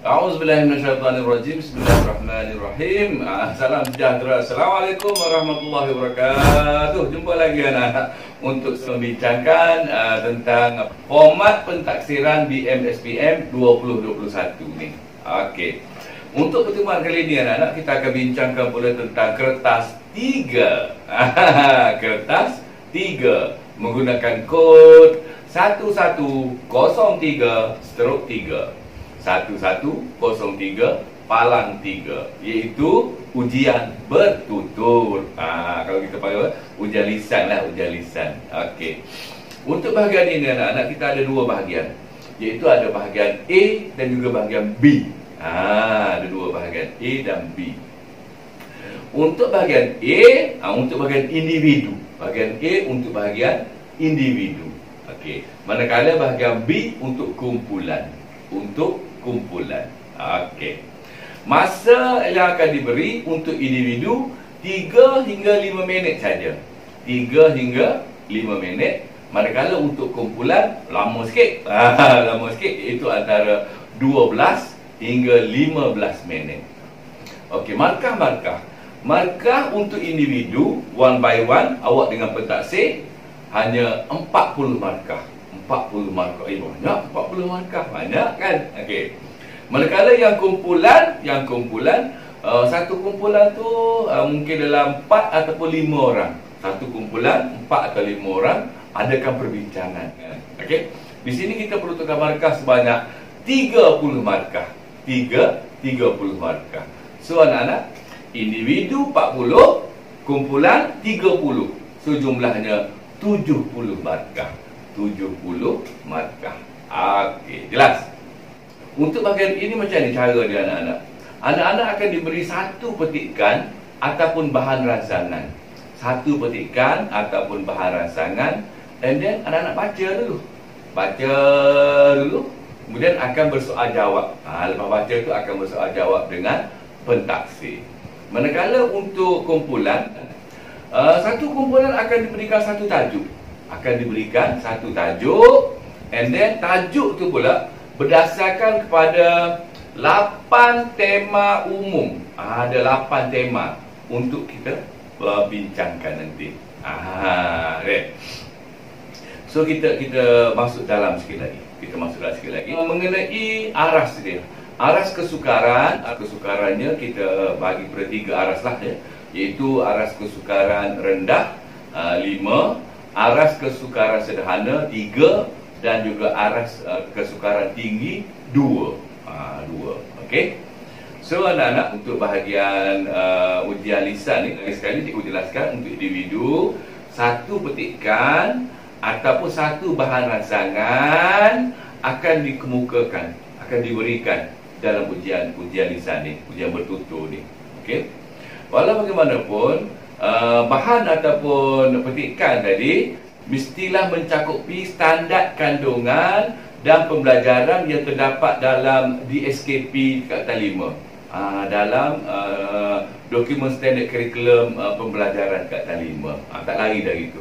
A'udzubillahiminasyaitonirrajim. Bismillahirrahmanirrahim. Salam sejahtera. Assalamualaikum warahmatullahi wabarakatuh. Jumpa lagi anak-anak untuk membincangkan tentang format pentaksiran BMSPM 2021 ni. Okey. Untuk pertemuan kali ini anak-anak, kita akan bincangkan pula tentang kertas 3. Kertas 3 menggunakan kod 1103/3 1103 palang 3, iaitu ujian bertutur. Kalau kita panggil ujian lisan lah, ujian lisan. Okey. Untuk bahagian ini anak-anak, kita ada dua bahagian, iaitu ada bahagian A dan juga bahagian B. Ada dua bahagian A dan B. Untuk bahagian A, untuk bahagian individu. Bahagian A untuk bahagian individu. Okey. Manakala bahagian B untuk kumpulan. Untuk kumpulan. Okey. Masa yang akan diberi untuk individu 3 hingga 5 minit saja. 3 hingga 5 minit. Manakala untuk kumpulan lama sikit. Lama sikit, iaitu antara 12 hingga 15 minit. Okey, markah-markah. Markah untuk individu one by one, awak dengan pentaksir hanya 40 markah. 40 markah. Banyak 40 markah. Banyak kan? Okey. Manakala yang kumpulan, satu kumpulan tu mungkin dalam 4 ataupun 5 orang. Satu kumpulan 4 atau 5 orang adakan perbincangan. Okey. Di sini kita perlu tukar markah sebanyak 30 markah. 30 markah. So anak-anak, individu 40, kumpulan 30. So jumlahnya 70 markah. 70 markah. Okey, jelas. Untuk bahagian ini macam ni cara dia anak-anak. Anak-anak akan diberi satu petikan ataupun bahan rancangan. Satu petikan ataupun bahan rancangan, and then anak-anak baca dulu. Baca dulu. Kemudian akan bersoal jawab. Lepas baca tu akan bersoal jawab dengan pentaksir. Manakala untuk kumpulan, satu kumpulan akan diberikan satu tajuk. And then tajuk tu pula berdasarkan kepada 8 tema umum. Ada 8 tema untuk kita bincangkan nanti. So kita masuk dalam sikit lagi. Mengenai aras dia. Aras kesukaran, kesukarannya kita bagi pada 3 aras lah ya. Iaitu aras kesukaran rendah 5, aras kesukaran sederhana 3, dan juga aras kesukaran tinggi 2. 2. Okey. So anak-anak, untuk bahagian ujian lisan ni, lagi sekali dijelaskan untuk individu, satu petikan ataupun satu bahan rancangan akan dikemukakan, akan diberikan dalam ujian lisan ni, ujian bertutur ni. Okey. Walau bagaimanapun, bahan ataupun petikan tadi mestilah mencakupi standard kandungan dan pembelajaran yang terdapat dalam DSKP Kata 5. Dalam dokumen standard kurikulum pembelajaran Kata 5. Tak lari dari itu.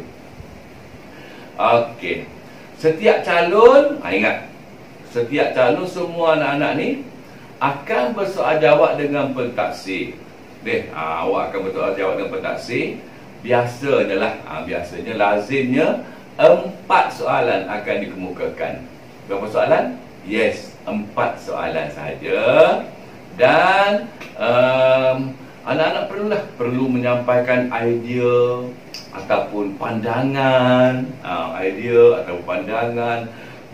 Okey. Setiap calon, ingat, setiap calon, semua anak-anak ni akan bersoal jawab dengan pentaksir. Awak akan bersoal jawab dengan pentaksir. Biasanya lazimnya 4 soalan akan dikemukakan. Berapa soalan? Yes, 4 soalan saja. Dan anak-anak perlu menyampaikan idea ataupun pandangan,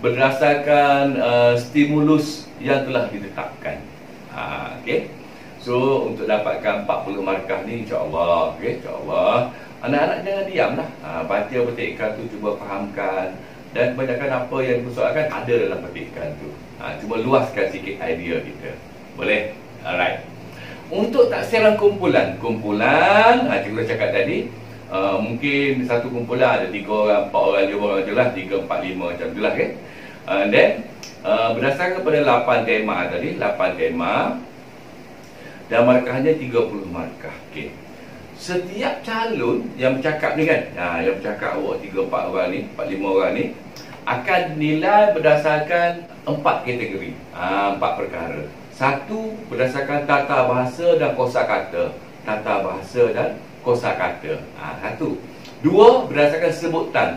berdasarkan stimulus yang telah ditetapkan. Okey. So untuk dapatkan 40 markah ni, insya-Allah, insya-Allah, anak-anak jangan diamlah. Baca petikan tu, cuba fahamkan, dan kebanyakan apa yang dipersoalkan ada dalam petikan tu. Cuma luaskan sikit idea kita. Boleh? Alright. Untuk taksiran kumpulan, cikgu dah cakap tadi, mungkin satu kumpulan ada 3 orang, 4 orang, 5 orang je lah, 3, 4, 5 macam tu lah kan. Then berdasarkan kepada 8 tema tadi, 8 tema, dan markahnya 30 markah. Okey. Setiap calon yang bercakap ni kan, yang bercakap awak 3, 4 orang ni, 4, 5 orang ni, akan dinilai berdasarkan 4 kategori, 4 perkara. Satu, berdasarkan tata bahasa dan kosakata. Tata bahasa dan kosakata. Satu. Dua, berdasarkan sebutan.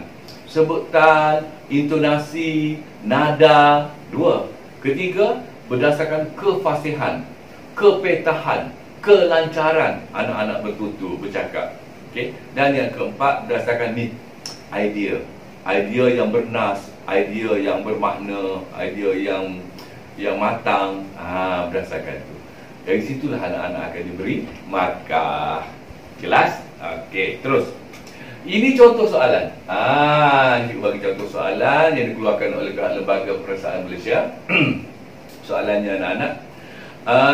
Sebutan, intonasi, nada. Dua. Ketiga, berdasarkan kefasihan, kepetahan, kelancaran anak-anak bertutur, bercakap. Okey. Dan yang keempat, berdasarkan ni, idea. Idea yang bernas, idea yang bermakna, idea yang matang. Berdasarkan itu. Dari situlah anak-anak akan diberi markah. Jelas? Okey, terus. Ini contoh soalan. Ini bagi contoh soalan yang dikeluarkan oleh Lembaga Perasaan Malaysia. Soalannya anak-anak.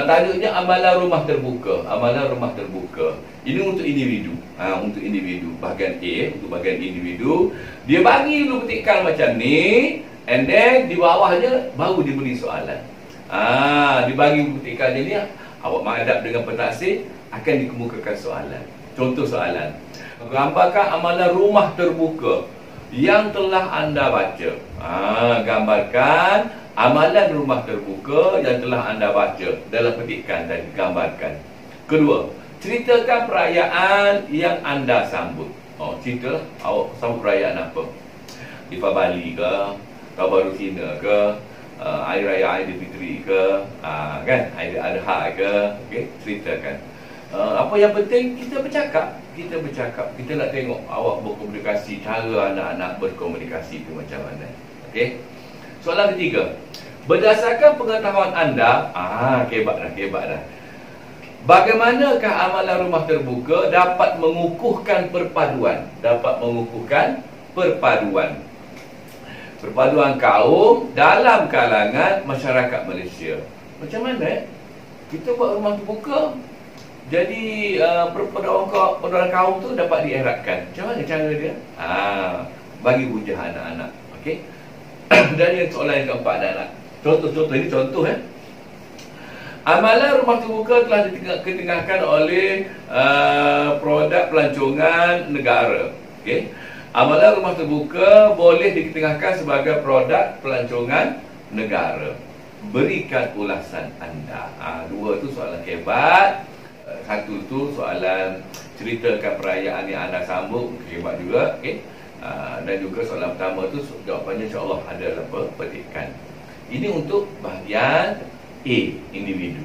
Tajuknya amalan rumah terbuka. Amalan rumah terbuka. Ini untuk individu. Untuk individu. Bahagian A, untuk bahagian individu. Dia bagi dulu petikan macam ni. And then di bawahnya baru diberi soalan. Dibagi petikan ni. Awak menghadap dengan pentaksir, akan dikemukakan soalan. Contoh soalan. Gambarkan amalan rumah terbuka yang telah anda baca. Gambarkan amalan rumah terbuka yang telah anda baca dalam petikan tadi. Gambarkan. Kedua, ceritakan perayaan yang anda sambut. Ceritalah awak sambut perayaan apa? Ifah Bali ke? Tahun Cina ke? Hari Raya Aidilfitri ke? Kan? Aidil Adha ke? Okey, ceritakan. Apa yang penting, kita bercakap. Kita nak tengok awak berkomunikasi, cara anak-anak berkomunikasi itu macam mana. Okey. Soalan ketiga. Berdasarkan pengetahuan anda, kebat dah. Bagaimanakah amalan rumah terbuka dapat mengukuhkan perpaduan? Perpaduan kaum dalam kalangan masyarakat Malaysia. Macam mana? Kita buat rumah terbuka, jadi perpaduan kaum tu dapat dieratkan. Macam mana cara dia? Bagi hujah anak-anak. Okey. Dan yang soalan yang keempat anak-anak. Contoh ini contoh Amalan rumah terbuka telah ditengahkan oleh produk pelancongan negara. Okey. Amalan rumah terbuka boleh ditengahkan sebagai produk pelancongan negara. Berikan ulasan anda. Dua tu soalan kebat. Satu tu soalan ceritakan perayaan yang anda sambut. Hebat juga. Okay. Dan juga soalan pertama tu jawapannya insya-Allah ada dalam petikan. Ini untuk bahagian A, individu.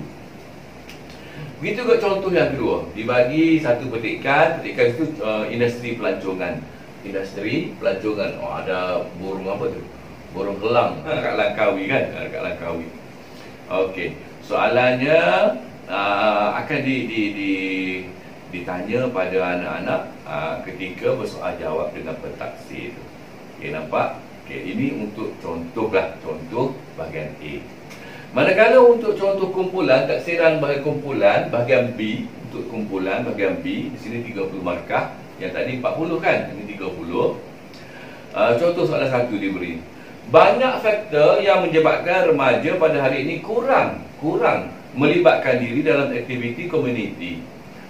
Begitu juga contoh yang kedua. Dibagi satu petikan itu industri pelancongan. Ada burung apa tu? Burung helang kat Langkawi kan? Kat Langkawi. Okey. Soalannya akan ditanya pada anak-anak ketika bersoal jawab dengan pentaksir. Okey, nampak? Okey, ini untuk contoh bahagian A. Manakala untuk contoh kumpulan, taksiran bahagian kumpulan, bahagian B, untuk kumpulan bahagian B, di sini 30 markah. Yang tadi 40 kan? Ini 30. Contoh soalan 1 diberi. Banyak faktor yang menyebabkan remaja pada hari ini kurang melibatkan diri dalam aktiviti komuniti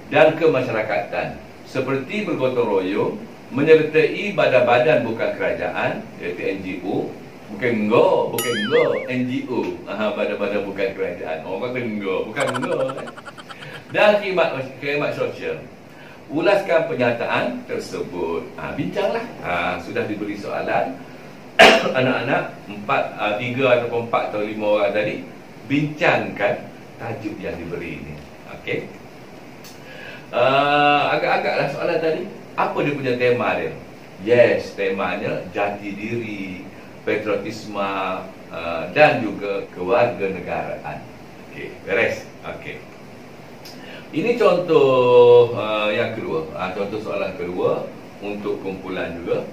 dan kemasyarakatan seperti bergotong royong, menyertai badan-badan bukan kerajaan iaitu NGO, bukan NGO, badan-badan bukan kerajaan. Orang kata bukan dan khidmat sosial. Ulaskan pernyataan tersebut. Bincanglah. Sudah diberi soalan. Anak-anak 3 ataupun 4 atau 5 orang tadi bincangkan tajuk yang diberi ini. Okey. Agak-agaklah soalan tadi. Apa dia punya tema dia? Yes, temanya jati diri, patriotisme dan juga kewarganegaraan. Okey, beres. Okey. Ini contoh yang kedua. Contoh soalan kedua untuk kumpulan juga.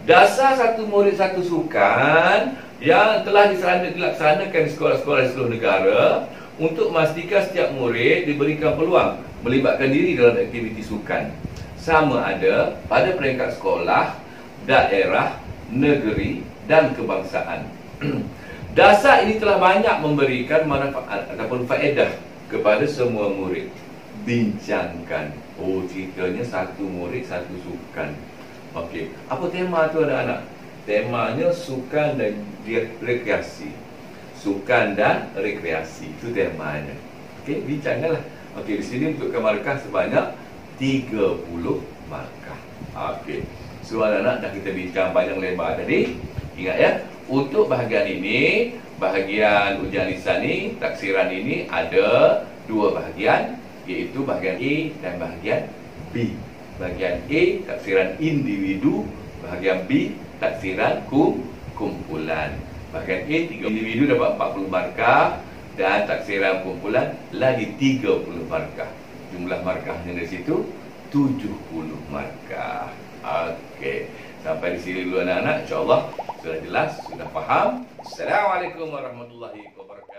Dasar satu murid satu sukan yang telah dilaksanakan di sekolah-sekolah di seluruh negara untuk memastikan setiap murid diberikan peluang melibatkan diri dalam aktiviti sukan. Sama ada pada peringkat sekolah, daerah, negeri dan kebangsaan. Dasar ini telah banyak memberikan manfaat ataupun faedah kepada semua murid. Bincangkan. Ceritanya satu murid satu sukan. Okey, apa tema tu anak-anak? Temanya sukan dan rekreasi. sukan dan rekreasi. Itu temanya. Okey, bincangkanlah. Okey, di sini untukkan markah sebanyak 30 markah. Okey. So anak-anak dah kita bincang panjang lebar tadi. Ingat ya, untuk bahagian ini, bahagian ujian lisan ni, taksiran ini ada dua bahagian, iaitu bahagian A dan bahagian B. Bahagian A taksiran individu, bahagian B taksiran kumpulan. Bahagian A 3 individu dapat 40 markah dan taksiran kumpulan lagi 30 markah. Jumlah markahnya dari situ 70 markah. Okey, sampai di sini dulu anak-anak. InsyaAllah sudah jelas, sudah faham. Assalamualaikum warahmatullahi wabarakatuh.